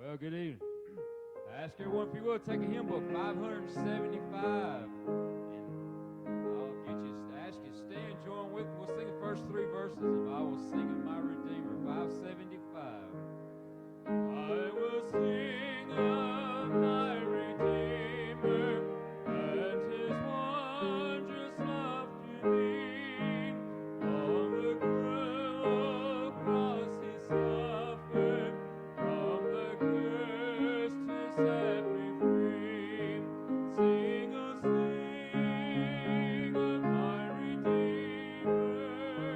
Well, good evening. I ask everyone if you will take a hymn book 575, and I'll get you. Ask you to stand, join with. We'll sing the first three verses, and I will sing of my Redeemer. 575. I will sing of my Redeemer and His wondrous love to me. On the cruel cross He suffered, from the curse to set me free. Sing, oh, sing of my Redeemer.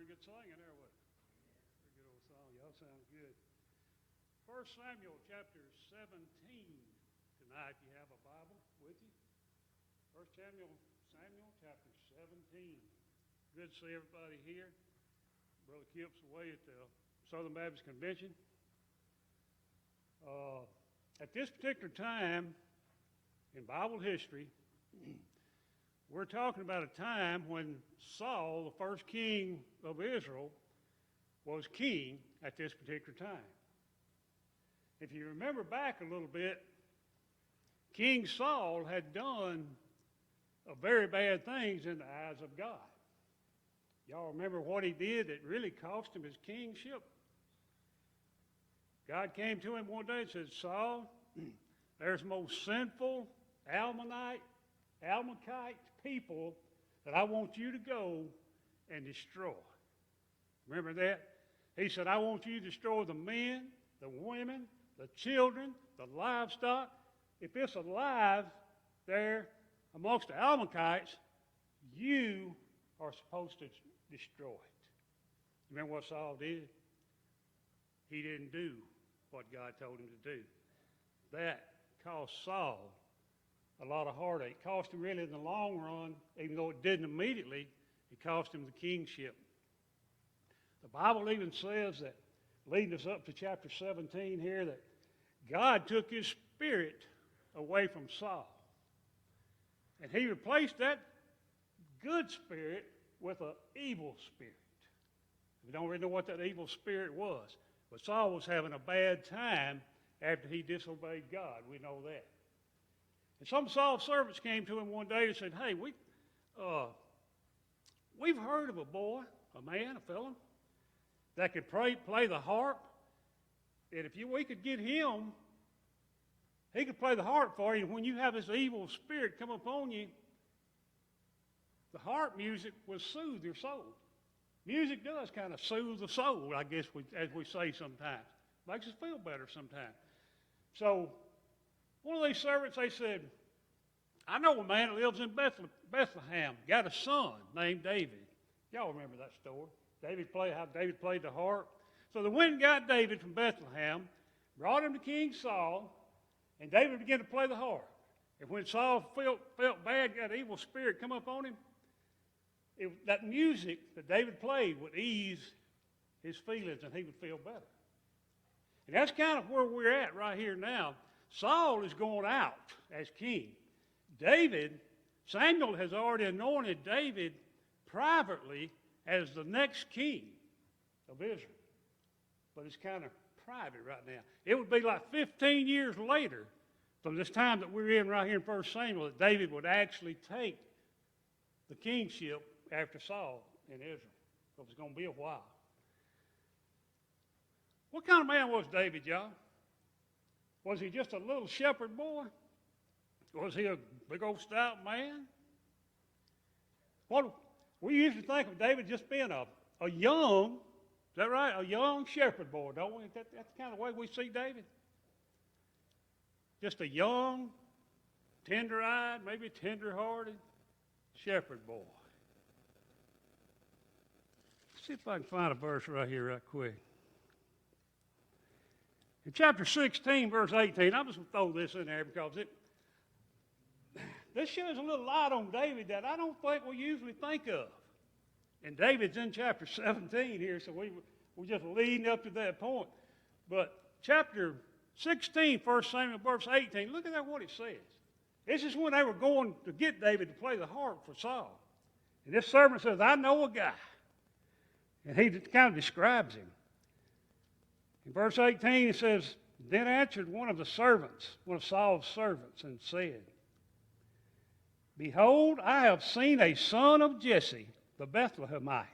pretty good singing there, wasn't it? Pretty good old song. Y'all sound good. 1 Samuel chapter 17 tonight. You have a Bible with you? 1 Samuel chapter 17. Good to see everybody here. Brother Kip's away at the Southern Baptist Convention. At this particular time in Bible history, we're talking about a time when Saul, the first king of Israel, was king at this particular time. If you remember back a little bit, King Saul had done very bad things in the eyes of God. Y'all remember what he did that really cost him his kingship? God came to him one day and said, Saul, there's most sinful Amalekite people that I want you to go and destroy. Remember that? He said, I want you to destroy the men, the women, the children, the livestock. If it's alive there amongst the Amalekites, you are supposed to destroy it. Remember what Saul did? He didn't do what God told him to do. That cost Saul a lot of heartache. Cost him really in the long run, even though it didn't immediately, it cost him the kingship. The Bible even says that, leading us up to chapter 17 here, that God took his spirit away from Saul. And he replaced that good spirit with an evil spirit. We don't really know what that evil spirit was. But Saul was having a bad time after he disobeyed God. We know that. And some Saul's servants came to him one day and said, hey, we've heard of a boy, a man, a fellow, that could play the harp. And if we could get him, he could play the harp for you. And when you have this evil spirit come upon you, the harp music will soothe your soul. Music does kind of soothe the soul, I guess, as we say sometimes. Makes us feel better sometimes. So one of these servants, they said, I know a man that lives in Bethlehem, got a son named David. Y'all remember that story. How David played the harp. So they went and got David from Bethlehem, brought him to King Saul, and David began to play the harp. And when Saul felt bad, got an evil spirit come up on him, that music that David played would ease his feelings and he would feel better. And that's kind of where we're at right here now. Saul is going out as king. Samuel has already anointed David privately as the next king of Israel. But it's kind of private right now. It would be like 15 years later from this time that we're in right here in 1 Samuel that David would actually take the kingship after Saul in Israel. So it's going to be a while. What kind of man was David, y'all? Was he just a little shepherd boy? Was he a big old stout man? We usually think of David just being a young, is that right? A young shepherd boy, don't we? That's the kind of way we see David. Just a young, tender-eyed, maybe tender-hearted shepherd boy. Let's see if I can find a verse right here right quick. In chapter 16, verse 18, I'm just going to throw this in there because this sheds a little light on David that I don't think we usually think of. And David's in chapter 17 here, so we're just leading up to that point. But chapter 16, 1 Samuel, verse 18, look at that what it says. This is when they were going to get David to play the harp for Saul. And this servant says, I know a guy. And he kind of describes him. In verse 18, it says, Then answered one of Saul's servants, and said, Behold, I have seen a son of Jesse, the Bethlehemite,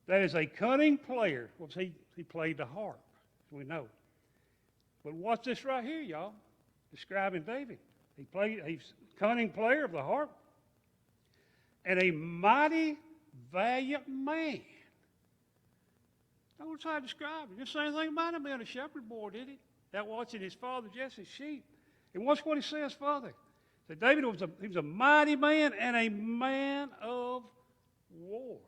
that is a cunning player. Well, he played the harp, as we know. But what's this right here, y'all? Describing David. He's a cunning player of the harp, and a mighty valiant man. Notice how I describe it. Didn't say anything about him being a shepherd boy, did he? That watching his father Jesse's sheep. And watch what he says further. So David was a mighty man and a man of war.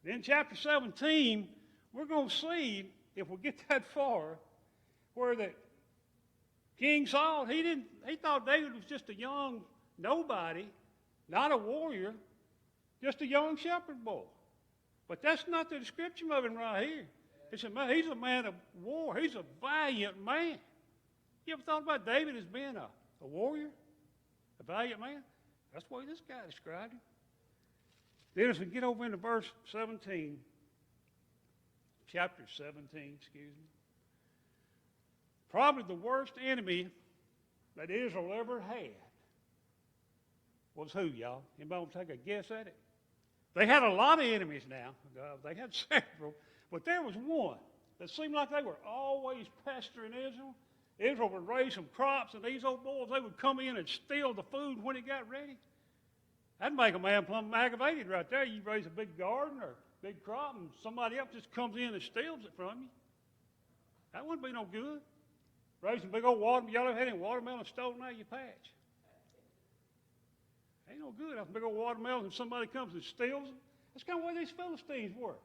In chapter 17, we're going to see, if we get that far, where that King Saul, he thought David was just a young nobody, not a warrior, just a young shepherd boy. But that's not the description of him right here. He's a man of war. He's a valiant man. You ever thought about David as being a warrior, a valiant man? That's the way this guy described him. Then as we get over into verse 17, chapter 17, excuse me, probably the worst enemy that Israel ever had was who, y'all? Anybody want to take a guess at it? They had a lot of enemies now. They had several. But there was one that seemed like they were always pestering Israel. Israel would raise some crops, and these old boys, they would come in and steal the food when it got ready. That'd make a man plumb aggravated right there. You raise a big garden or a big crop, and somebody else just comes in and steals it from you. That wouldn't be no good. Raising big old watermelon. Y'all ever had any watermelon stolen out of your patch? Ain't no good. That's a big old watermelon, and somebody comes and steals it. That's kind of the way these Philistines were.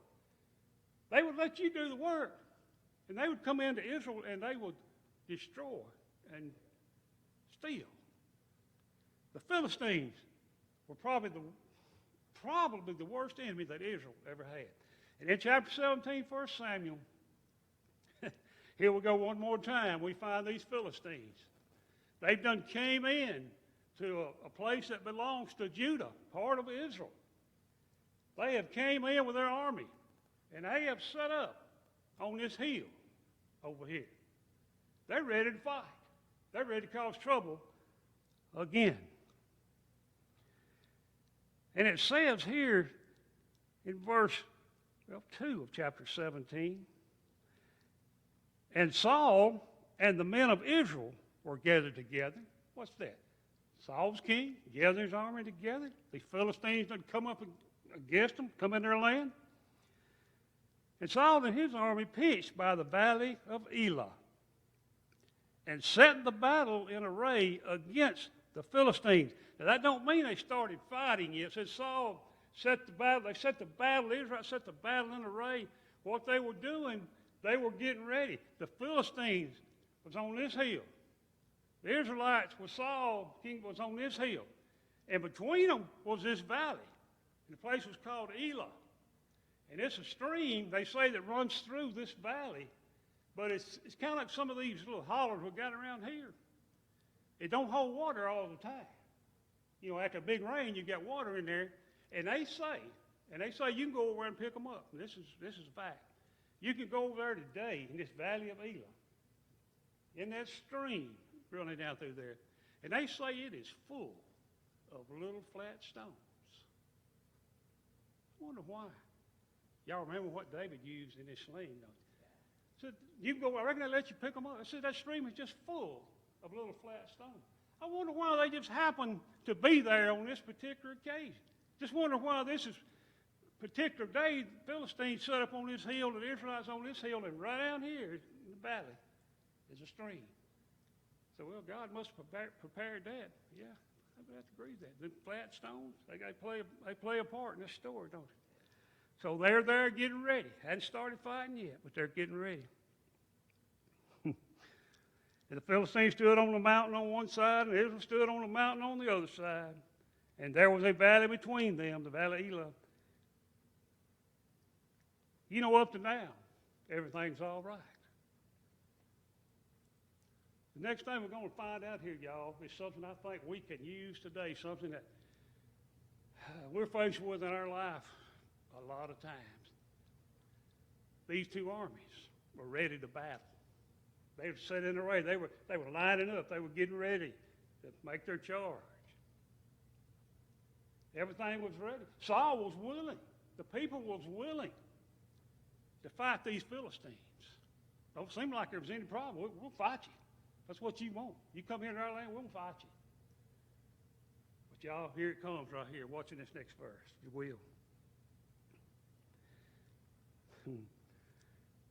They would let you do the work, and they would come into Israel, and they would destroy and steal. The Philistines were probably the worst enemy that Israel ever had. And in chapter 17, 1 Samuel, here we go one more time. We find these Philistines. They've done came in to a place that belongs to Judah, part of Israel. They have came in with their army, and they have set up on this hill over here. They're ready to fight. They're ready to cause trouble again. And it says here in verse 2 of chapter 17, and Saul and the men of Israel were gathered together. What's that? Saul's king gathered his army together. The Philistines had come up against them, come in their land. And Saul and his army pitched by the valley of Elah and set the battle in array against the Philistines. Now that don't mean they started fighting yet. It says Saul set the battle, Israel set the battle in array. What they were doing, they were getting ready. The Philistines was on this hill. The Israelites with Saul, king, was on this hill. And between them was this valley. And the place was called Elah. And it's a stream, they say, that runs through this valley. But it's kind of like some of these little hollers we got around here. It don't hold water all the time. You know, after a big rain, you got water in there. And they say you can go over and pick them up. And this is a fact. You can go over there today in this valley of Elah, in that stream running down through there. And they say it is full of little flat stones. I wonder why. Y'all remember what David used in his sling, don't you? Said, you can go, I reckon they let you pick them up. I said, that stream is just full of little flat stones. I wonder why they just happened to be there on this particular occasion. Just wonder why this is particular day, the Philistines set up on this hill, and the Israelites on this hill, and right down here in the valley is a stream. So, well, God must have prepared that. Yeah, I would have to agree with that. The flat stones, they play a part in this story, don't they? So they're there getting ready. Hadn't started fighting yet, but they're getting ready. And the Philistines stood on the mountain on one side, and Israel stood on the mountain on the other side. And there was a valley between them, the valley of Elah. You know, up to now, everything's all right. The next thing we're going to find out here, y'all, is something I think we can use today, something that we're faced with in our life a lot of times. These two armies were ready to battle. They were set in array. They were lining up. They were getting ready to make their charge. Everything was ready. Saul was willing. The people was willing to fight these Philistines. Don't seem like there was any problem. We'll fight you. That's what you want. You come here in our land, we'll fight you. But y'all, here it comes right here, watching this next verse. You will.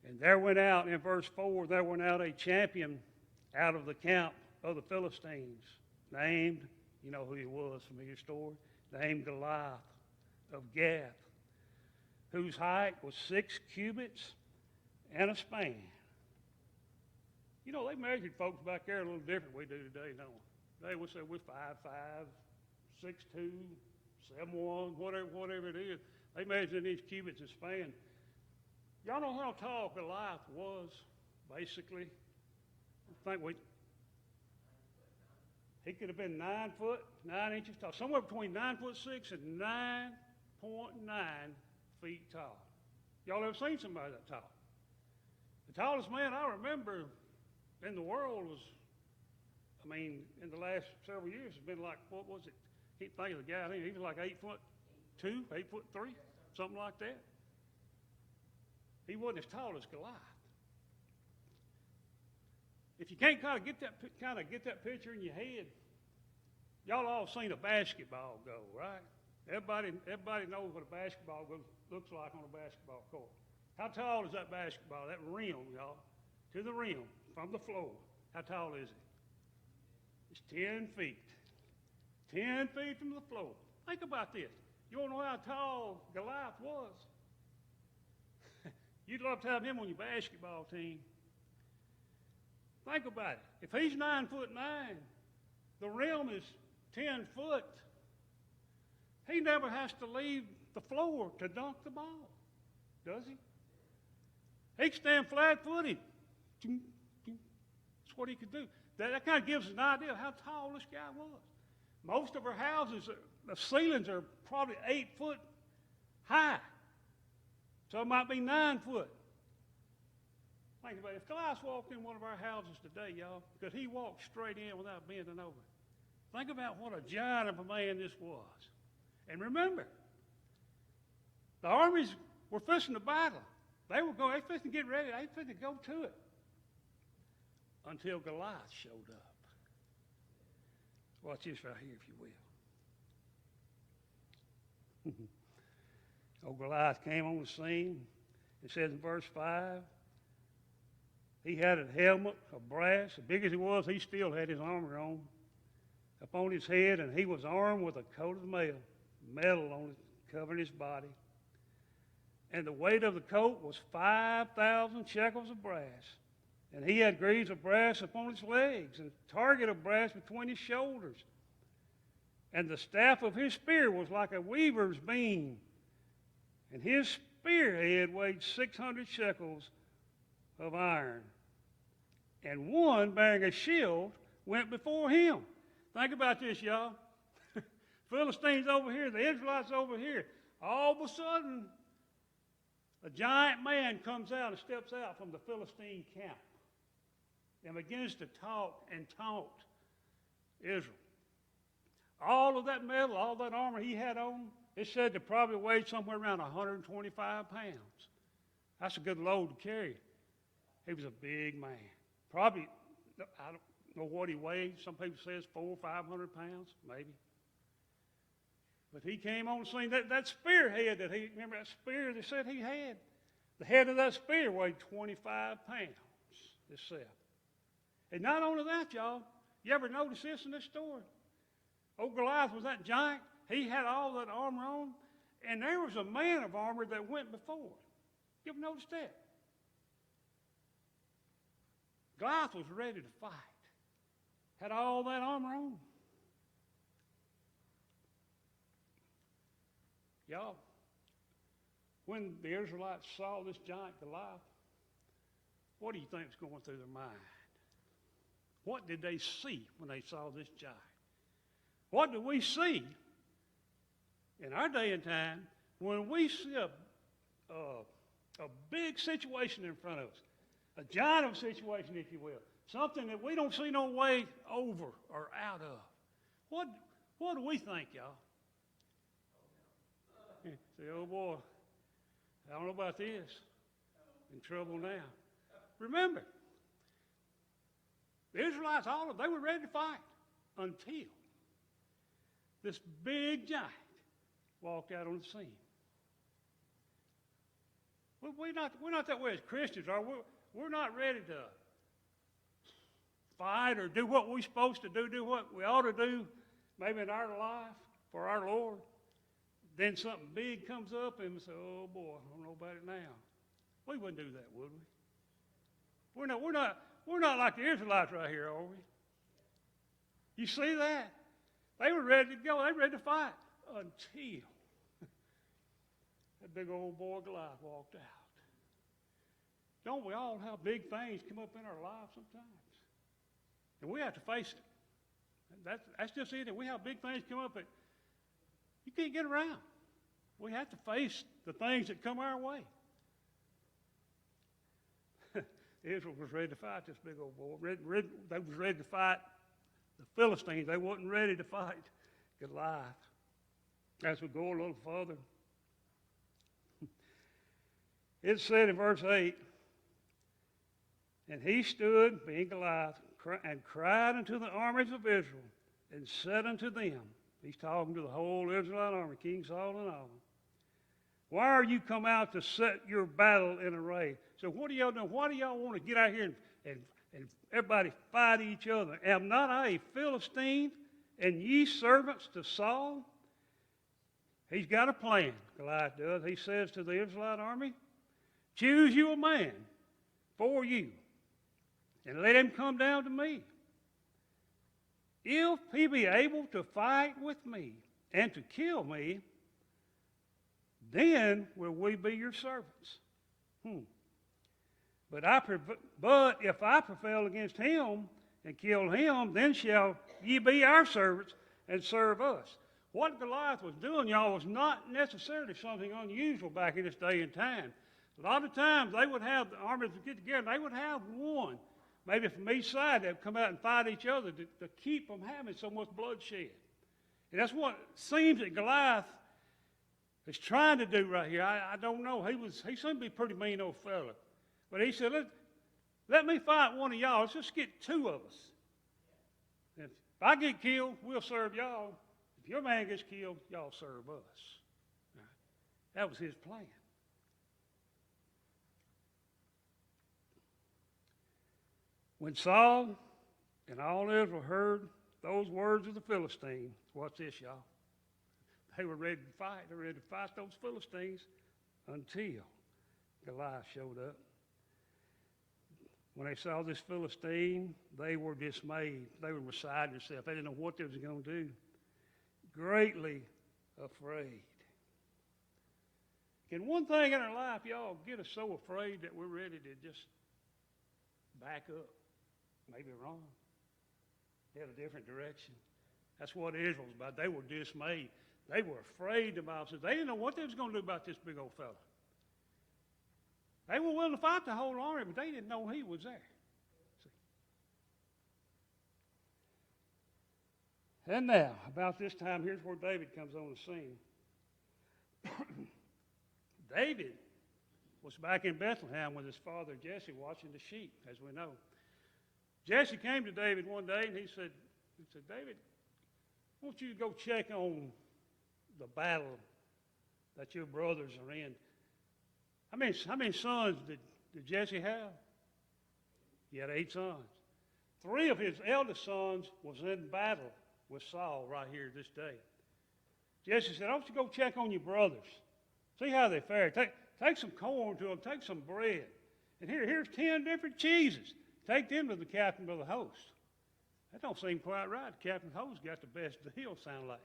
And there went out, in verse 4, there went out a champion out of the camp of the Philistines, named, you know who he was from your story, named Goliath of Gath, whose height was 6 cubits and a span. You know, they measured folks back there a little different than we do today, don't we? They would say we're 5'5", 6'2", 7'1", whatever it is. They measured in these cubits and span. Y'all know how tall Goliath was, basically? I think he could have been 9 foot, 9 inches tall, somewhere between 9'6" and 9.9 feet tall. Y'all ever seen somebody that tall? The tallest man I remember in the world was, in the last several years, has been like, what was it? I can't think of the guy. I think he was like 8'2", 8'3", something like that. He wasn't as tall as Goliath. If you can't kind of get that picture in your head, y'all all seen a basketball go, right? Everybody knows what a basketball looks like on a basketball court. How tall is that basketball, that rim, y'all? To the rim, from the floor. How tall is it? It's 10 feet. 10 feet from the floor. Think about this. You want to know how tall Goliath was? You'd love to have him on your basketball team. Think about it. If he's 9'9", the rim is 10 foot. He never has to leave the floor to dunk the ball, does he? He can stand flat-footed. That's what he could do. That kind of gives us an idea of how tall this guy was. Most of our houses, the ceilings are probably 8 foot high. So it might be 9 foot. Think about it. If Goliath walked in one of our houses today, y'all, could he walk straight in without bending over? Think about what a giant of a man this was. And remember, the armies were fixing to battle. They were fixing to get ready. They were fixing to go to it. Until Goliath showed up. Watch this right here, if you will. Oh, Goliath came on the scene. It says in verse 5, he had a helmet of brass. As big as he was, he still had his armor on upon his head, and he was armed with a coat of metal on it, covering his body. And the weight of the coat was 5,000 shekels of brass. And he had greaves of brass upon his legs, and a target of brass between his shoulders. And the staff of his spear was like a weaver's beam. And his spearhead weighed 600 shekels of iron. And one bearing a shield went before him. Think about this, y'all. Philistines over here, the Israelites over here. All of a sudden, a giant man comes out and steps out from the Philistine camp and begins to talk and taunt Israel. All of that metal, all that armor he had on, it said to probably weighed somewhere around 125 pounds. That's a good load to carry. He was a big man. Probably, I don't know what he weighed. Some people say it's 400 or 500 pounds, maybe. But he came on the scene. That spearhead remember that spear they said he had? The head of that spear weighed 25 pounds itself. And not only that, y'all, you ever notice this in this story? Old Goliath was that giant. He had all that armor on, and there was a man of armor that went before. You ever notice that? Goliath was ready to fight. Had all that armor on. Y'all, when the Israelites saw this giant Goliath, what do you think was going through their mind? What did they see when they saw this giant? What do we see in our day and time when we see a big situation in front of us? A giant of a situation, if you will. Something that we don't see no way over or out of. What do we think, y'all? Say, oh boy, I don't know about this. In trouble now. Remember, the Israelites, all of them, they were ready to fight until this big giant walked out on the scene. We're not that way as Christians, are we? We're not ready to fight or do what we're supposed to do what we ought to do, maybe in our life for our Lord. Then something big comes up and we say, oh boy, I don't know about it now. We wouldn't do that, would we? We're not like the Israelites right here, are we? You see that? They were ready to go. They were ready to fight until that big old boy Goliath walked out. Don't we all have big things come up in our lives sometimes? And we have to face it. That's just it. We have big things come up that you can't get around. We have to face the things that come our way. Israel was ready to fight this big old boy. They was ready to fight the Philistines. They wasn't ready to fight Goliath. As we go a little further, it said in verse 8, and he stood, being Goliath, and cried unto the armies of Israel, and said unto them, he's talking to the whole Israelite army, King Saul and all, why are you come out to set your battle in array? So what do y'all do? Why do y'all want to get out here and everybody fight each other? Am not I a Philistine, and ye servants to Saul? He's got a plan, Goliath does. He says to the Israelite army, choose you a man for you, and let him come down to me. If he be able to fight with me and to kill me, then will we be your servants. But if I prevail against him and kill him, then shall ye be our servants and serve us. What Goliath was doing, y'all, was not necessarily something unusual back in this day and time. A lot of times they would have the armies get together, and they would have one, maybe from each side, that would come out and fight each other to keep from having so much bloodshed. And that's what it seems that Goliath is trying to do right here. I don't know. He seemed to be a pretty mean old fella. But he said, let me fight one of y'all. Let's just get two of us. If I get killed, we'll serve y'all. If your man gets killed, y'all serve us. Right. That was his plan. When Saul and all Israel heard those words of the Philistines, watch this, y'all. They were ready to fight. They were ready to fight those Philistines until Goliath showed up. When they saw this Philistine, they were dismayed. They were beside themselves. They didn't know what they was going to do. Greatly afraid. Can one thing in our life, y'all, get us so afraid that we're ready to just back up? Maybe wrong. Head a different direction. That's what Israel was about. They were dismayed. They were afraid, the Bible says. They didn't know what they was going to do about this big old fella. They were willing to fight the whole army, but they didn't know he was there. See? And now, about this time, here's where David comes on the scene. David was back in Bethlehem with his father Jesse watching the sheep, as we know. Jesse came to David one day and he said, David, I want you to go check on the battle that your brothers are in. How many sons did Jesse have? He had 8 sons. 3 of his eldest sons was in battle with Saul right here this day. Jesse said, I want you to go check on your brothers. See how they fare. Take some corn to them. Take some bread. And here's 10 different cheeses. Take them to the captain of the host. That don't seem quite right. The captain of the host got the best deal, sound like.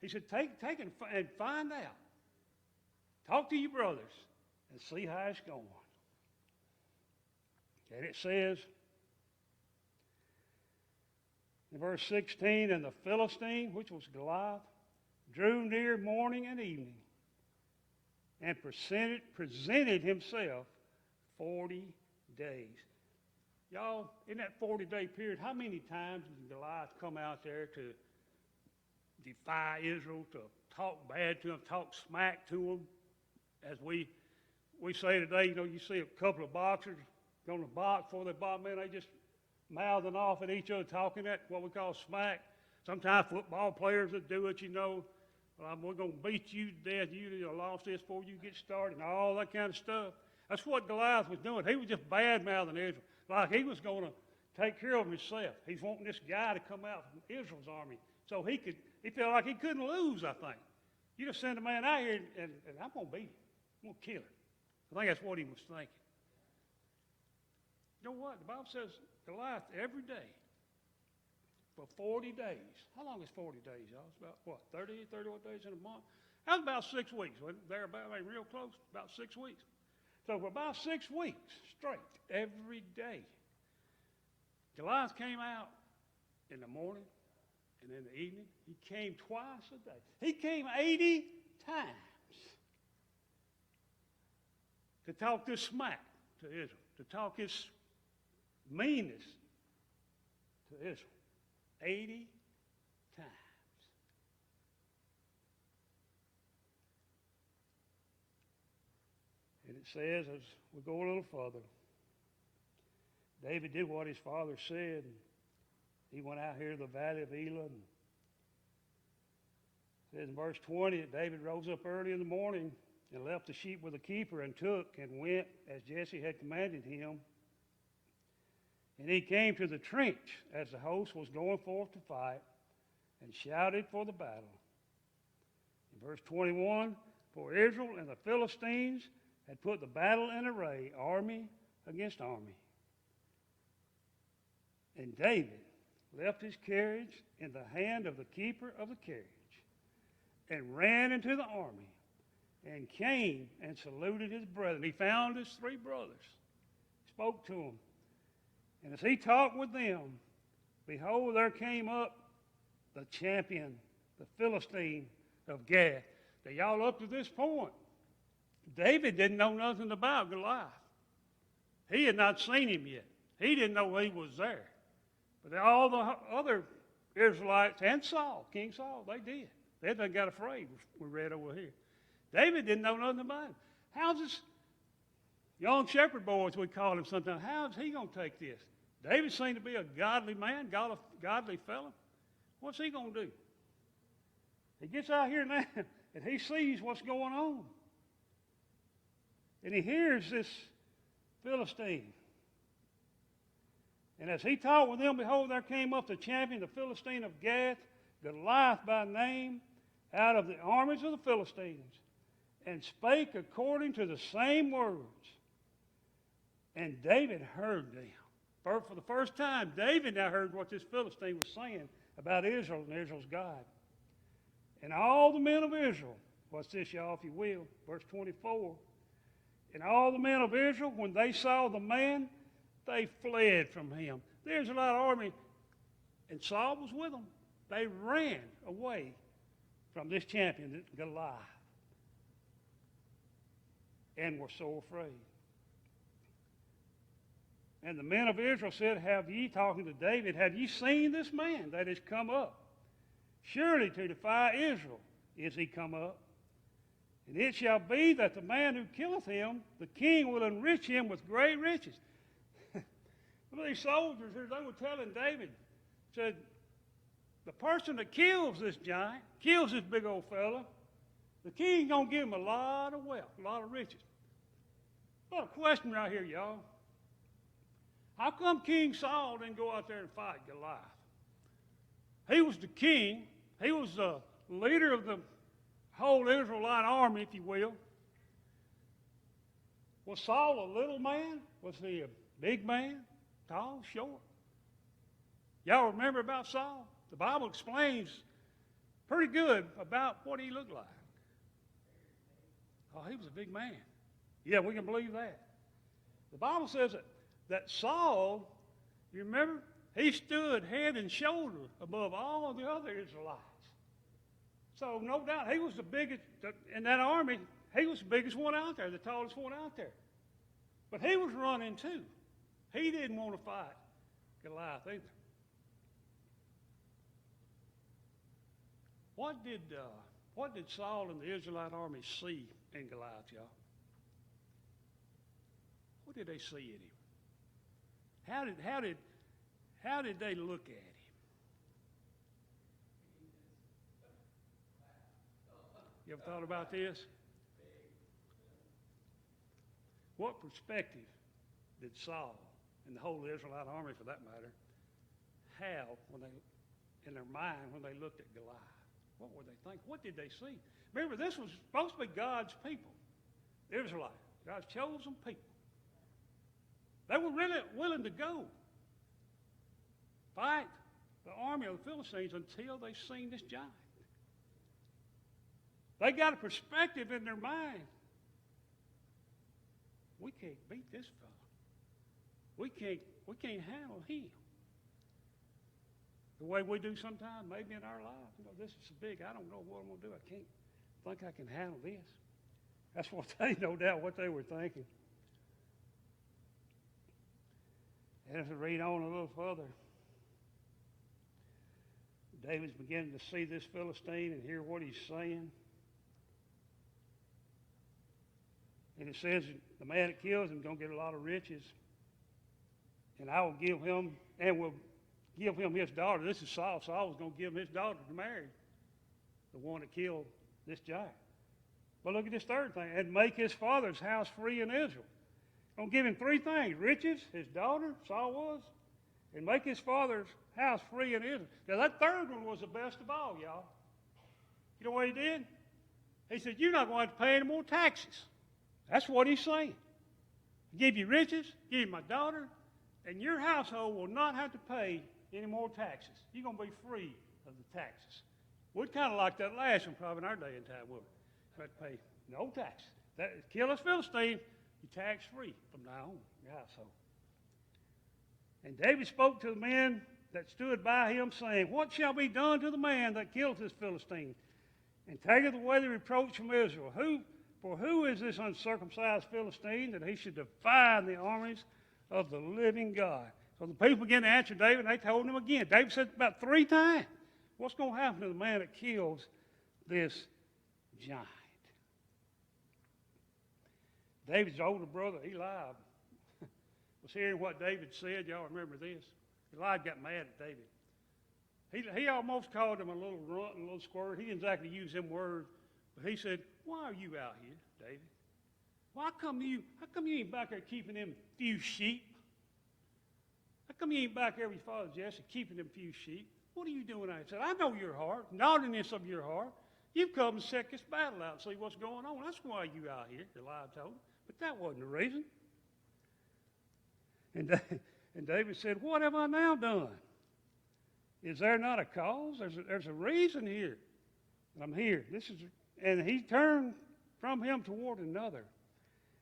He said, take and find out. Talk to your brothers and see how it's going. And it says in verse 16, and the Philistine, which was Goliath, drew near morning and evening and presented himself 40 days. Y'all, in that 40-day period, how many times did Goliath come out there to defy Israel, to talk bad to them, talk smack to them? As we say today, you see a couple of boxers going to box before they box, man, they just mouthing off at each other, talking that, what we call smack. Sometimes football players that do it, well, we're going to beat you to death. You lost this before you get started, and all that kind of stuff. That's what Goliath was doing. He was just bad-mouthing Israel. Like he was going to take care of himself. He's wanting this guy to come out from Israel's army so he felt like he couldn't lose, I think. You just send a man out here and I'm going to beat him. I'm going to kill him. I think that's what he was thinking. You know what? The Bible says Goliath every day for 40 days. How long is 40 days, y'all? It's about, what, 31 days in a month? That was about 6 weeks. Wasn't it? There about, I mean, real close, about 6 weeks. So for about 6 weeks straight, every day, Goliath came out in the morning and in the evening. He came twice a day. He came 80 times to talk this smack to Israel, to talk his meanness to Israel. 80 times. And it says, as we go a little further, David did what his father said. He went out here to the valley of Elah. And it says in verse 20 that David rose up early in the morning and left the sheep with the keeper and took and went as Jesse had commanded him. And he came to the trench as the host was going forth to fight and shouted for the battle. In verse 21, for Israel and the Philistines had put the battle in array, army against army. And David left his carriage in the hand of the keeper of the carriage and ran into the army and came and saluted his brethren. He found his 3 brothers, spoke to them. And as he talked with them, behold, there came up the champion, the Philistine of Gath. Now, y'all, up to this point, David didn't know nothing about Goliath. He had not seen him yet. He didn't know he was there. But all the other Israelites and Saul, King Saul, they did. They done got afraid, we read over here. David didn't know nothing about him. How's this young shepherd boy, as we call him sometimes, how's he going to take this? David seemed to be a godly man, godly fellow. What's he going to do? He gets out here now, and he sees what's going on. And he hears this Philistine. And as he talked with them, behold, there came up the champion, the Philistine of Gath, Goliath by name, out of the armies of the Philistines, and spake according to the same words. And David heard them. For the first time, David now heard what this Philistine was saying about Israel and Israel's God. And all the men of Israel, what's this, y'all, if you will, verse 24. And all the men of Israel, when they saw the man, they fled from him. The Israelite army, and Saul was with them. They ran away from this champion, Goliath, and were so afraid. And the men of Israel said, have ye, talking to David, have ye seen this man that has come up? Surely to defy Israel is he come up. And it shall be that the man who killeth him, the king will enrich him with great riches. Look at these soldiers here, they were telling David, said, the person that kills this giant, kills this big old fella, the king going to give him a lot of wealth, a lot of riches. Got a question right here, y'all. How come King Saul didn't go out there and fight Goliath? He was the king. He was the leader of the whole Israelite army, if you will. Was Saul a little man? Was he a big man? Tall, short? Y'all remember about Saul? The Bible explains pretty good about what he looked like. Oh, he was a big man. Yeah, we can believe that. The Bible says that Saul, you remember, he stood head and shoulder above all the other Israelites. So no doubt he was the biggest, in that army, he was the biggest one out there, the tallest one out there. But he was running too. He didn't want to fight Goliath either. What did Saul and the Israelite army see in Goliath, y'all? What did they see in him? How did they look at him? You ever thought about this? What perspective did Saul and the whole Israelite army, for that matter, have in their mind when they looked at Goliath? What were they thinking? What did they see? Remember, this was supposed to be God's people, the Israelites, God's chosen people. They were really willing to go fight the army of the Philistines until they seen this giant. They got a perspective in their mind. We can't beat this fella. We can't handle him. The way we do sometimes, maybe in our lives. You know, this is big. I don't know what I'm going to do. I can't think I can handle this. That's what they, no doubt, what they were thinking. And as I read on a little further, David's beginning to see this Philistine and hear what he's saying. And it says the man that kills him is going to get a lot of riches. And I will give him, and will give him his daughter. This is Saul. Saul was going to give him his daughter to marry the one that killed this giant. But look at this third thing. And make his father's house free in Israel. Going to give him three things. Riches, his daughter, Saul was, and make his father's house free in Israel. Now that third one was the best of all, y'all. You know what he did? He said, you're not going to have to pay any more taxes. That's what he's saying. Give you riches, give you my daughter, and your household will not have to pay any more taxes. You're going to be free of the taxes. We'd kind of like that last one probably in our day and time, wouldn't we? Have to pay no taxes. Kill this Philistine, you're tax-free from now on, your household. And David spoke to the men that stood by him, saying, what shall be done to the man that killed this Philistine, and taketh away the reproach from Israel? For who is this uncircumcised Philistine that he should defy the armies of the living God? So the people began to answer David, and they told him again. David said about 3 times, what's going to happen to the man that kills this giant? David's older brother, Eliab, was hearing what David said. Y'all remember this? Eliab got mad at David. He almost called him a little runt and a little squirt. He didn't exactly use them words. But he said, why are you out here, David? How come you ain't back there keeping them few sheep? How come you ain't back there with your father Jesse keeping them few sheep? What are you doing out here? He said, I know your heart, naughtiness of your heart. You've come to check this battle out and see what's going on. That's why you out here, Eliab told him. But that wasn't the reason. And David said, what have I now done? Is there not a cause? There's a reason here. I'm here. And he turned from him toward another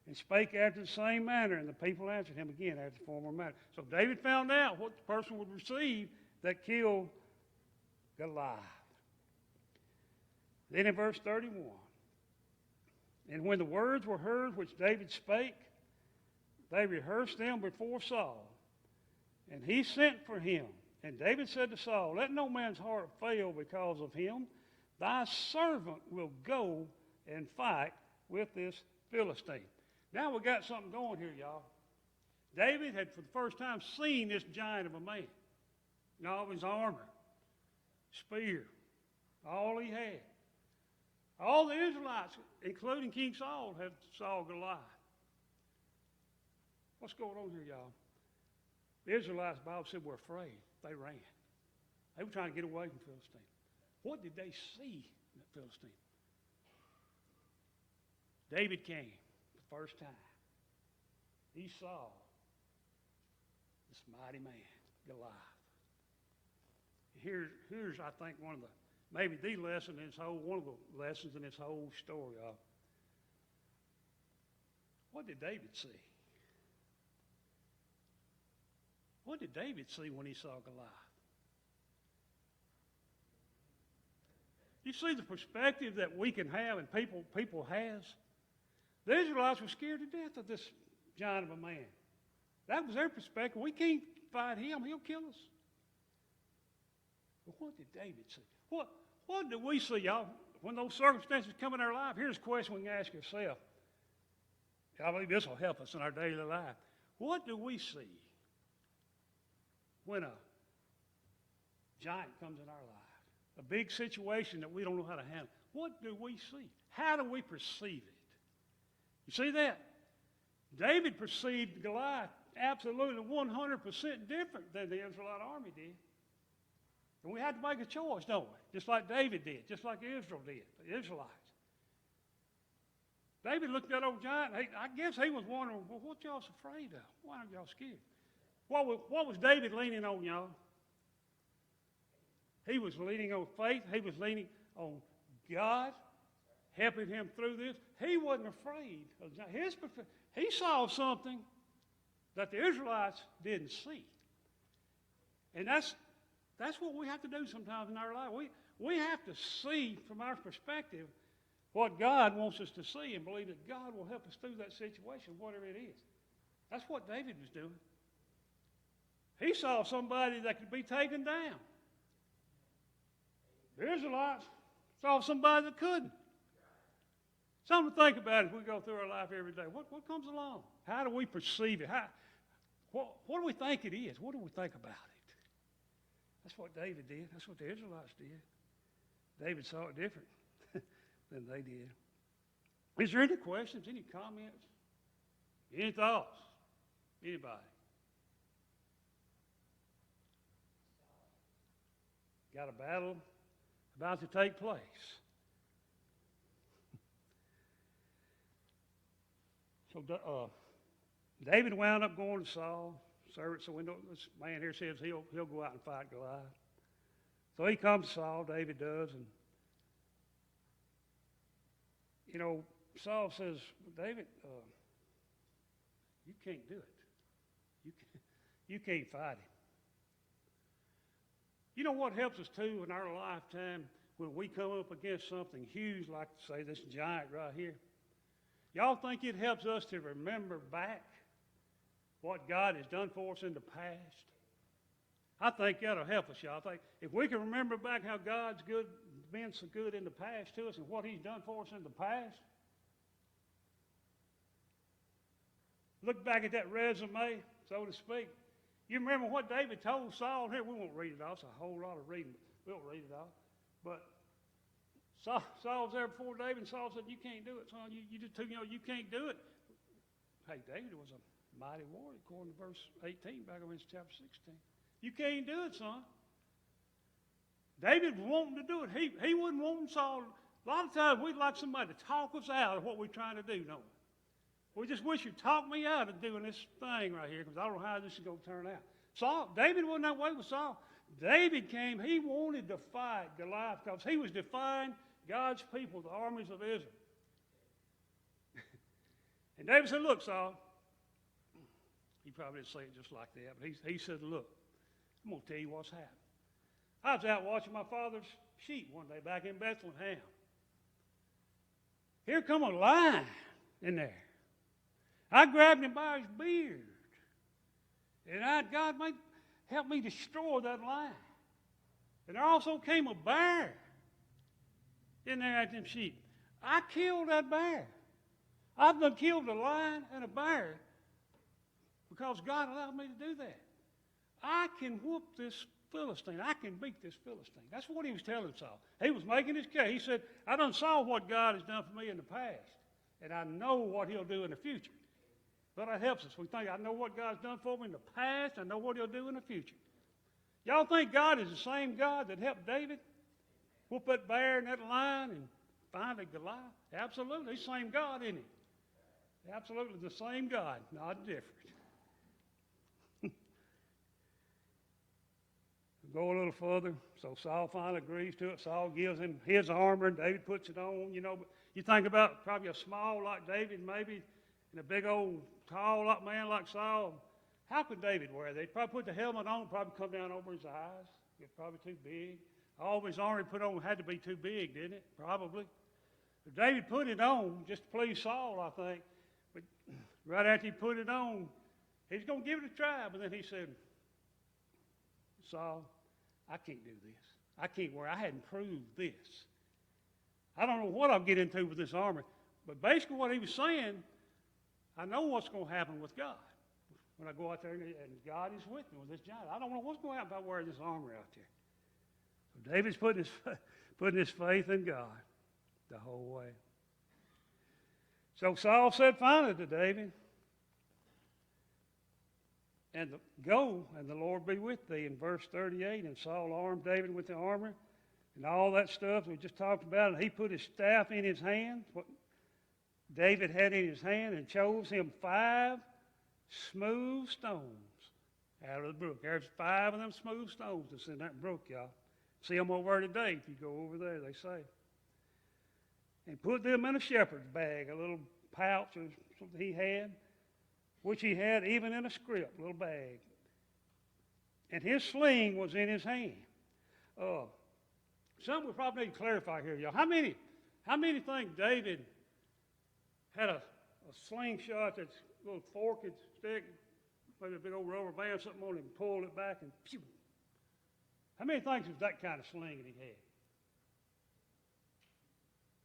and spake after the same manner, and the people answered him again after the former manner. So David found out what the person would receive that killed Goliath. Then in verse 31, and when the words were heard which David spake, they rehearsed them before Saul, and he sent for him. And David said to Saul, let no man's heart fail because of him. Thy servant will go and fight with this Philistine. Now we got something going here, y'all. David had for the first time seen this giant of a man. And all of his armor, spear, all he had. All the Israelites, including King Saul, had saw Goliath. What's going on here, y'all? The Israelites, the Bible said, were afraid. They ran. They were trying to get away from Philistine. What did they see in the Philistine? David came the first time. He saw this mighty man, Goliath. Here's I think, one of the, maybe the lesson in this whole, one of the lessons in this whole story of what did David see? What did David see when he saw Goliath? You see the perspective that we can have and people has? The Israelites were scared to death of this giant of a man. That was their perspective. We can't fight him. He'll kill us. But what did David see? What do we see, y'all? When those circumstances come in our life, here's a question we can ask ourselves. I believe this will help us in our daily life. What do we see when a giant comes in our life? A big situation that we don't know how to handle. What do we see? How do we perceive it? You see that? David perceived Goliath absolutely 100% different than the Israelite army did. And we had to make a choice, don't we? Just like David did, just like Israel did, the Israelites. David looked at that old giant. I guess he was wondering, well, what y'all afraid of? Why aren't y'all scared? What was David leaning on, y'all? He was leaning on faith. He was leaning on God, helping him through this. He wasn't afraid of giants. He saw something that the Israelites didn't see. And that's what we have to do sometimes in our life. We have to see from our perspective what God wants us to see and believe that God will help us through that situation, whatever it is. That's what David was doing. He saw somebody that could be taken down. The Israelites saw somebody that couldn't. Something to think about as we go through our life every day. What comes along? How do we perceive it? What do we think it is? What do we think about it? That's what David did. That's what the Israelites did. David saw it different than they did. Is there any questions, any comments, any thoughts? Anybody? Got a battle about to take place. So David wound up going to Saul. Servant, so we know this man here says he'll go out and fight Goliath. So he comes to Saul, David does, and you know, Saul says, David, you can't do it. You can't fight him. You know what helps us too in our lifetime when we come up against something huge like, say, this giant right here? Y'all think it helps us to remember back what God has done for us in the past? I think that'll help us, y'all. I think if we can remember back how God's been so good in the past to us and what he's done for us in the past, look back at that resume, so to speak. You remember what David told Saul here? We won't read it all. It's a whole lot of reading. We won't read it all. But Saul's there before David, and Saul said, you can't do it, son. You just you can't do it. Hey, David was a mighty warrior, according to verse 18, back over in chapter 16. You can't do it, son. David was wanting to do it. He wasn't wanting Saul. A lot of times we'd like somebody to talk us out of what we're trying to do, don't we? We just wish you'd talk me out of doing this thing right here because I don't know how this is going to turn out. David wasn't that way with Saul. David came, he wanted to fight Goliath because he was defying God's people, the armies of Israel. And David said, look, Saul, he probably didn't say it just like that, but he said, look, I'm going to tell you what's happened. I was out watching my father's sheep one day back in Bethlehem. Here come a lion in there. I grabbed him by his beard. And God help me destroy that lion. And there also came a bear in there at them sheep. I killed that bear. I've done killed a lion and a bear because God allowed me to do that. I can whoop this Philistine. I can beat this Philistine. That's what he was telling Saul. He was making his case. He said, I done saw what God has done for me in the past, and I know what he'll do in the future. But that helps us. We think, I know what God's done for me in the past. I know what he'll do in the future. Y'all think God is the same God that helped David whoop that bear and that lion and find a Goliath? Absolutely. He's the same God, isn't he? Absolutely the same God, not different. Go a little further. So Saul finally agrees to it. Saul gives him his armor, and David puts it on. You know, but you think about probably a small like David, maybe, and a big old tall like man like Saul. How could David wear that? He'd probably put the helmet on, probably come down over his eyes. It's probably too big. All of his armor he put on had to be too big, didn't it? Probably. But David put it on just to please Saul, I think. But right after he put it on, he's going to give it a try. But then he said, Saul, I can't do this. I can't wear it. I hadn't proved this. I don't know what I'll get into with this armor. But basically what he was saying, I know what's going to happen with God. When I go out there and God is with me with this giant. I don't know what's going to happen if I wear this armor out there. So David's putting his faith in God the whole way. So Saul said finally to David, Go, and the Lord be with thee, in verse 38. And Saul armed David with the armor and all that stuff we just talked about. And he put his staff in his hand, what David had in his hand, and chose him 5 smooth stones out of the brook. There's 5 of them smooth stones that's in that brook, y'all. See them over there today if you go over there, they say. And put them in a shepherd's bag, a little pouch or something he had, which he had even in a scrip, little bag. And his sling was in his hand. Something we probably need to clarify here, y'all. How many think David had a slingshot that's a little forked stick, maybe a big old rubber band, something on it, and pulled it back and pew? How many think it was that kind of sling that he had?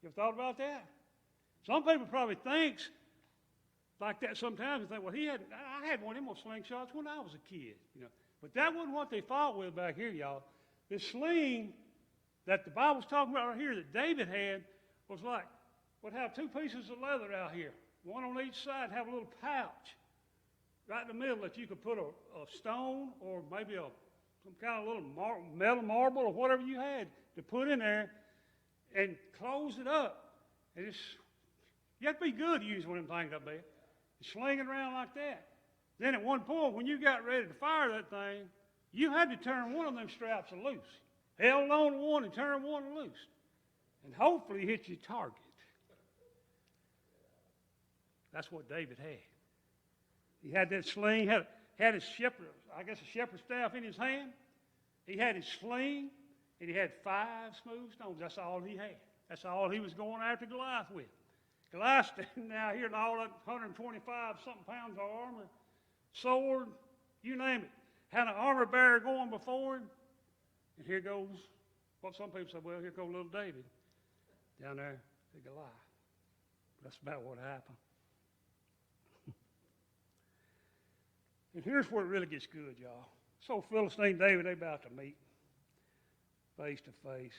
You ever thought about that? Some people probably thinks like that sometimes and think, well, I had one of them old slingshots when I was a kid, But that wasn't what they fought with back here, y'all. This sling that the Bible's talking about right here that David had was would have 2 pieces of leather out here, one on each side, have a little pouch right in the middle that you could put a stone or maybe some kind of little metal marble or whatever you had to put in there and close it up. And you have to be good to use one of them things up there. Sling it around like that. Then at one point, when you got ready to fire that thing, you had to turn one of them straps loose. Held on to one and turn one loose. And hopefully hit your target. That's what David had. He had that sling, had his a shepherd's staff in his hand. He had his sling, and he had 5 smooth stones. That's all he had. That's all he was going after Goliath with. Goliath standing now here in all that 125-something pounds of armor, sword, you name it. Had an armor bearer going before him. And here goes, what some people say, well, here goes little David down there to Goliath. That's about what happened. And here's where it really gets good, y'all. So Philistine David, they about to meet face to face.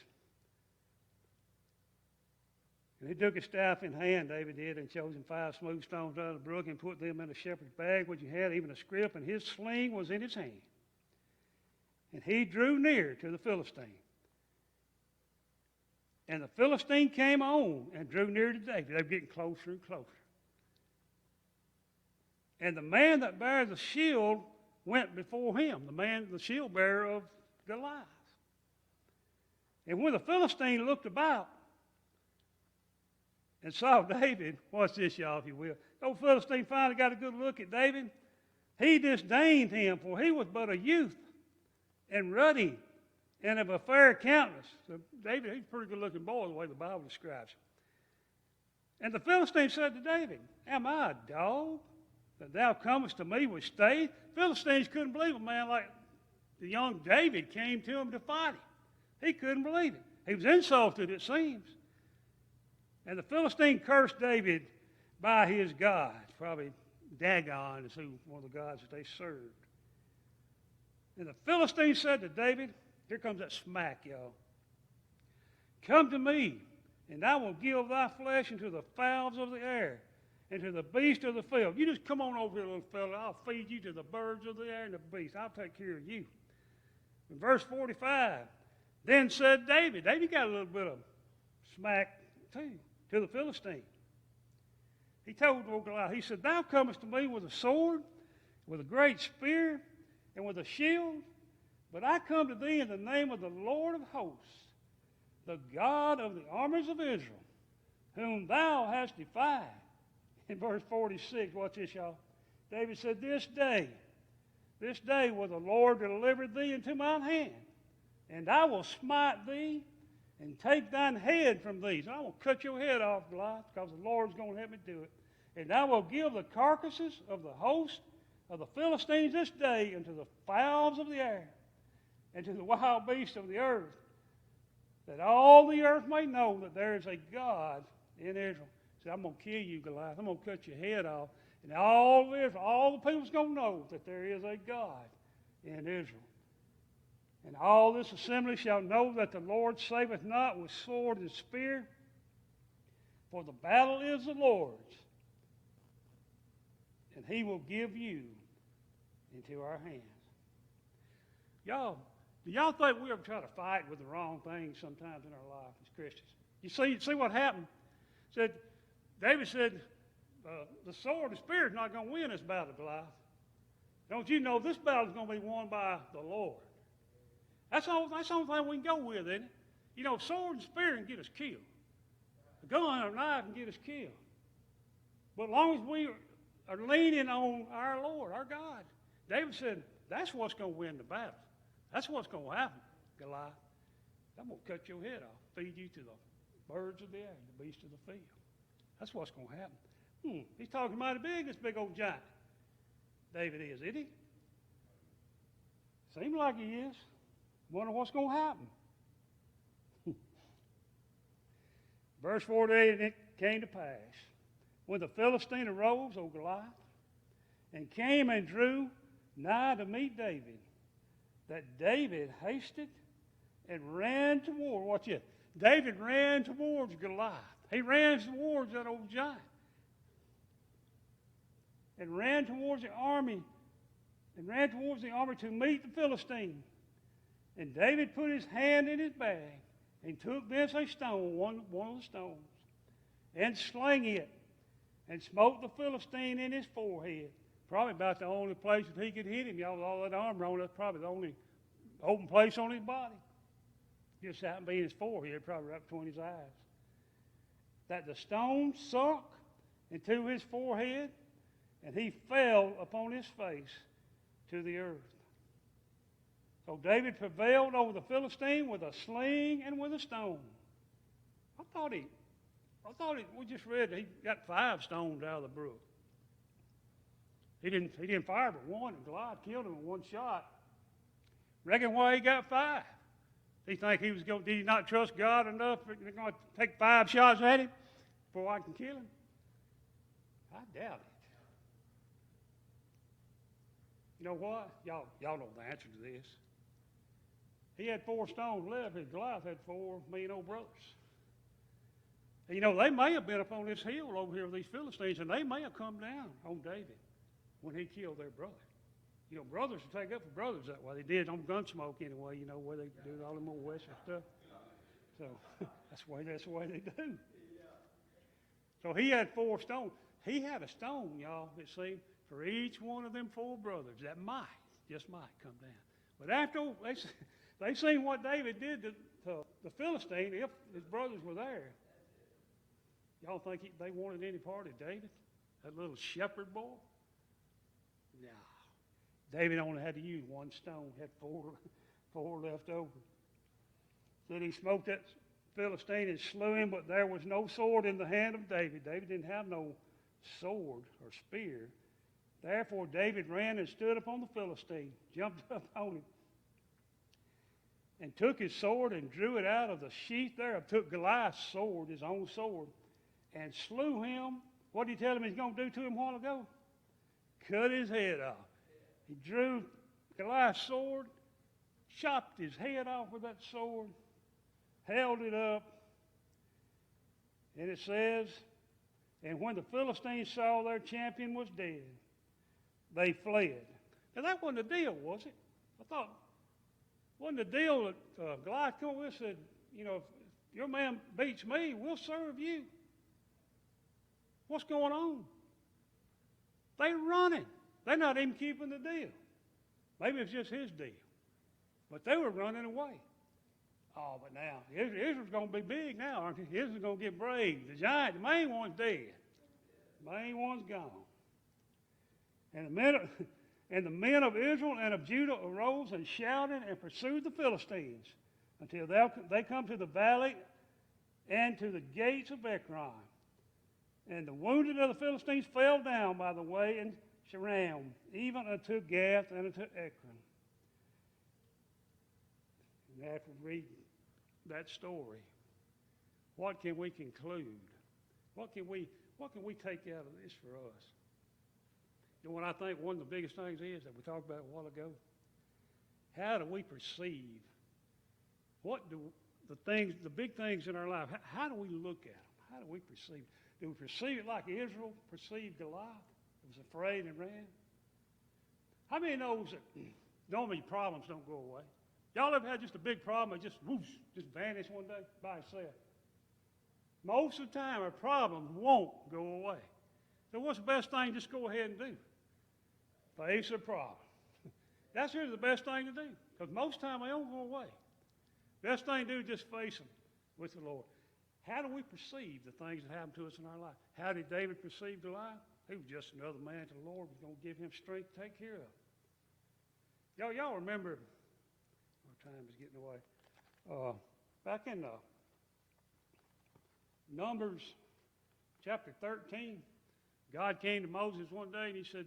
And he took his staff in hand, David did, and chose him 5 smooth stones out of the brook and put them in a shepherd's bag, which he had, even a scrip, and his sling was in his hand. And he drew near to the Philistine. And the Philistine came on and drew near to David. They were getting closer and closer. And the man that bare the shield went before him, the shield bearer of Goliath. And when the Philistine looked about and saw David, watch this, y'all, if you will. The old Philistine finally got a good look at David. He disdained him, for he was but a youth and ruddy and of a fair countenance. So David, he's a pretty good-looking boy, the way the Bible describes him. And the Philistine said to David, am I a dog that thou comest to me with staves? Philistines couldn't believe a man like the young David came to him to fight him. He couldn't believe it. He was insulted, it seems. And the Philistine cursed David by his gods. Probably Dagon is one of the gods that they served. And the Philistine said to David, here comes that smack, y'all. Come to me, and I will give thy flesh into the fowls of the air, and to the beasts of the field. You just come on over here, little fella. I'll feed you to the birds of the air and the beasts. I'll take care of you. In verse 45, then said David got a little bit of smack too, to the Philistine. He told Goliath, he said, thou comest to me with a sword, with a great spear, and with a shield, but I come to thee in the name of the Lord of hosts, the God of the armies of Israel, whom thou hast defied. In verse 46, watch this, y'all. David said, this day will the Lord deliver thee into mine hand, and I will smite thee and take thine head from thee. So I will cut your head off, Goliath, because the Lord's going to help me do it. And I will give the carcasses of the host of the Philistines this day unto the fowls of the air and to the wild beasts of the earth, that all the earth may know that there is a God in Israel. He said, I'm going to kill you, Goliath. I'm going to cut your head off. And all the people's going to know that there is a God in Israel. And all this assembly shall know that the Lord saveth not with sword and spear, for the battle is the Lord's, and he will give you into our hands. Y'all, do y'all think we ever try to fight with the wrong things sometimes in our life as Christians? You see what happened? David said, the sword of the Spirit is not going to win this battle, Goliath. Don't you know this battle is going to be won by the Lord? That's the only thing we can go with, isn't it? You know, sword and spear can get us killed. A gun or a knife can get us killed. But as long as we are leaning on our Lord, our God, David said, that's what's going to win the battle. That's what's going to happen, Goliath. I'm going to cut your head off, feed you to the birds of the air, the beasts of the field. That's what's going to happen. He's talking mighty big, this big old giant. David is, isn't he? Seems like he is. Wonder what's going to happen. Verse 48, and it came to pass, when the Philistine arose, O Goliath, and came and drew nigh to meet David, that David hasted and ran toward, watch it, David ran towards Goliath. He ran towards that old giant. And ran towards the army to meet the Philistine. And David put his hand in his bag and took thence a stone, one of the stones, and slang it, and smote the Philistine in his forehead. Probably about the only place that he could hit him. Y'all with all that armor on, that's probably the only open place on his body. Just happened to be in his forehead, probably right between his eyes. That the stone sunk into his forehead, and he fell upon his face to the earth. So David prevailed over the Philistine with a sling and with a stone. I thought we just read that he got 5 stones out of the brook. He didn't fire but one, and Goliath killed him in one shot. Reckon why he got 5? Did he not trust God enough? They're going to take 5 shots at him before I can kill him? I doubt it. You know what? Y'all know the answer to this. He had 4 stones left, and Goliath had 4 mean old brothers. And you know, they may have been up on this hill over here with these Philistines, and they may have come down on David when he killed their brother. You know, brothers will take up for brothers that way. They did on Gunsmoke anyway, you know, where they do all the more Western stuff. So that's the way they do. So he had 4 stones. He had a stone, y'all, it seemed, for each one of them 4 brothers that just might come down. But after they seen what David did to the Philistine, if his brothers were there, y'all think they wanted any part of David? That little shepherd boy? No. David only had to use 1 stone, had 4 left over. Then he smote that Philistine and slew him, but there was no sword in the hand of David. David didn't have no sword or spear. Therefore David ran and stood upon the Philistine, jumped up on him, and took his sword and drew it out of the sheath thereof, took Goliath's sword, his own sword, and slew him. What did he tell him he's going to do to him a while ago? Cut his head off. He drew Goliath's sword, chopped his head off with that sword, held it up, and it says, and when the Philistines saw their champion was dead, they fled. Now that wasn't the deal, was it? I thought, wasn't the deal that Goliath come with said, you know, if your man beats me, we'll serve you. What's going on? They're running. They're not even keeping the deal. Maybe it's just his deal. But they were running away. Oh, but now, Israel's going to be big now, aren't they? Israel's going to get brave. The giant, the main one's dead. The main one's gone. And the men of Israel and of Judah arose and shouted and pursued the Philistines until they come to the valley and to the gates of Ekron. And the wounded of the Philistines fell down by the way in Sharam, even unto Gath and unto Ekron. And after reading that story, what can we conclude? What can we take out of this for us? You know what I think one of the biggest things is that we talked about a while ago? How do we perceive? What do the big things in our life, how do we look at them? How do we perceive? Do we perceive it like Israel perceived Goliath? It was afraid and ran? How many knows that normally problems don't go away? Y'all ever had just a big problem that just whoosh, just vanished one day by itself? Most of the time, our problems won't go away. So what's the best thing? Just go ahead and do. Face the problem. That's really the best thing to do, because most of the time they don't go away. Best thing to do is just face them with the Lord. How do we perceive the things that happen to us in our life? How did David perceive the life? He was just another man to the Lord was going to give him strength to take care of. Y'all remember, our time is getting away. Back in Numbers chapter 13, God came to Moses one day and he said,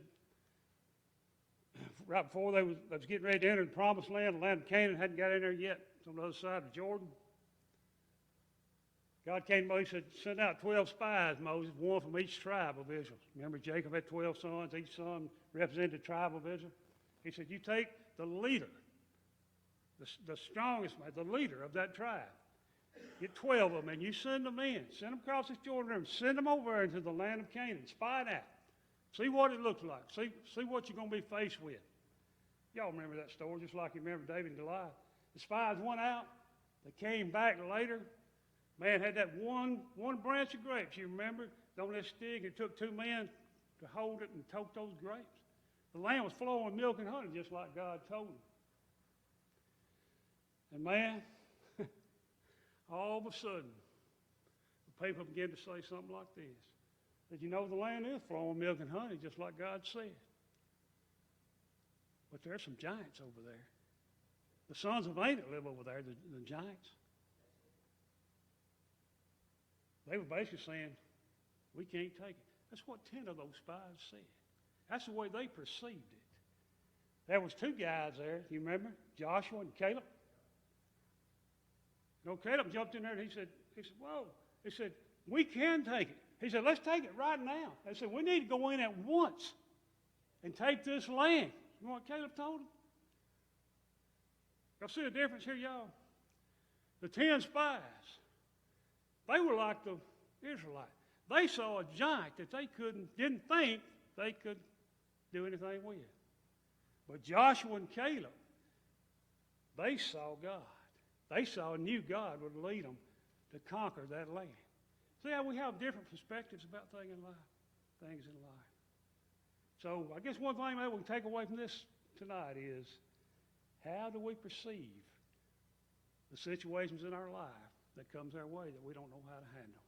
right before they was getting ready to enter the promised land, the land of Canaan hadn't got in there yet. It's on the other side of Jordan. God came to Moses and said, send out 12 spies, Moses, one from each tribe of Israel. Remember, Jacob had 12 sons. Each son represented the tribe of Israel. He said, you take the leader, the strongest man, the leader of that tribe. Get 12 of them, and you send them in. Send them across this Jordan River. Send them over into the land of Canaan. Spy it out. See what it looks like. See what you're going to be faced with. Y'all remember that story, just like you remember David and Goliath. The spies went out. They came back later. Man had that one branch of grapes, you remember, on that stick. It took 2 men to hold it and tote those grapes. The land was flowing with milk and honey, just like God told them. And man, all of a sudden, the people began to say something like this. That you know the land is flowing with milk and honey, just like God said. But there's some giants over there. The sons of Anak live over there, the giants. They were basically saying, we can't take it. That's what 10 of those spies said. That's the way they perceived it. There was 2 guys there, you remember? Joshua and Caleb. You know, Caleb jumped in there and he said, whoa. He said, we can take it. He said, let's take it right now. They said, we need to go in at once and take this land. You know what Caleb told them? Y'all see the difference here, y'all? The 10 spies, they were like the Israelites. They saw a giant that they didn't think they could do anything with. But Joshua and Caleb, they saw God. They saw and knew God would lead them to conquer that land. See how we have different perspectives about things in life. So I guess one thing that we can take away from this tonight is, how do we perceive the situations in our life that comes our way that we don't know how to handle?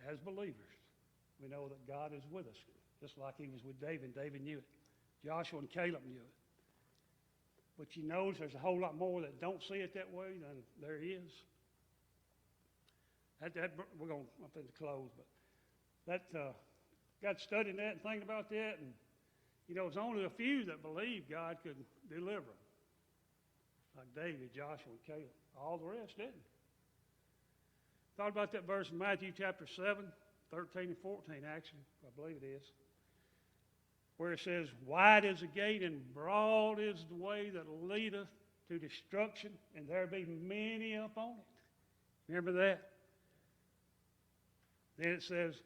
As believers, we know that God is with us, just like he was with David. David knew it. Joshua and Caleb knew it. But you notice there's a whole lot more that don't see it that way than there is. We're going up into close, but got studying that and thinking about that, and you know, it's only a few that believed God could deliver them, like David, Joshua, and Caleb. All the rest didn't. Thought about that verse in Matthew chapter 7, 13 and 14, actually, I believe it is, where it says, wide is the gate and broad is the way that leadeth to destruction, and there be many upon it. Remember that? Then it says,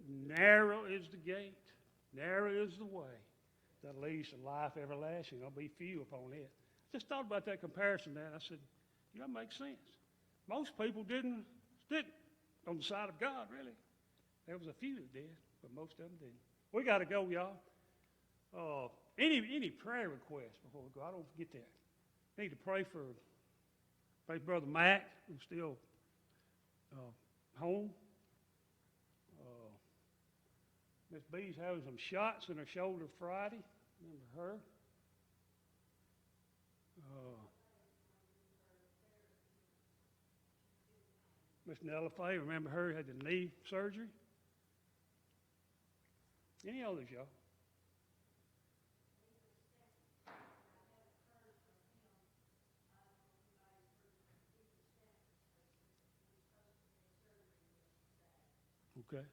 narrow is the gate, narrow is the way that leads to life everlasting. There'll be few upon it. Just thought about that comparison there, and I said, you know, that makes sense. Most people didn't stick on the side of God, really. There was a few that did, but most of them didn't. We got to go, y'all. Any prayer requests before we go? I don't forget that. Need to pray for Brother Mac, who's still home. Miss B's having some shots in her shoulder Friday. Remember her? Miss Nella Fay, remember her, had the knee surgery. Any others, y'all? Okay.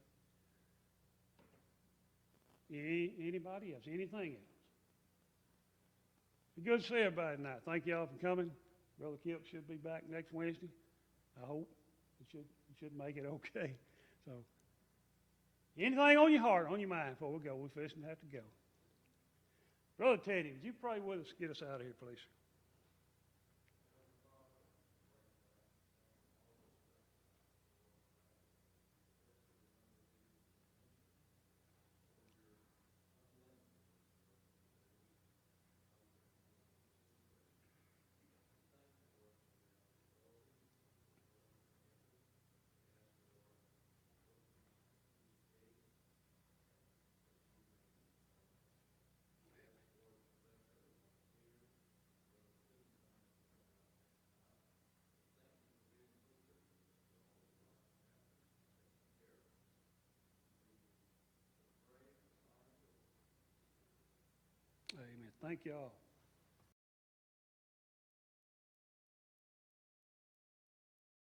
Anybody else? Anything else? Good to see everybody tonight. Thank y'all for coming. Brother Kip should be back next Wednesday. I hope. He should make it okay. So, anything on your heart, on your mind before we go? We're fixing to have to go. Brother Teddy, would you pray with us? Get us out of here, please. Amen. Thank y'all.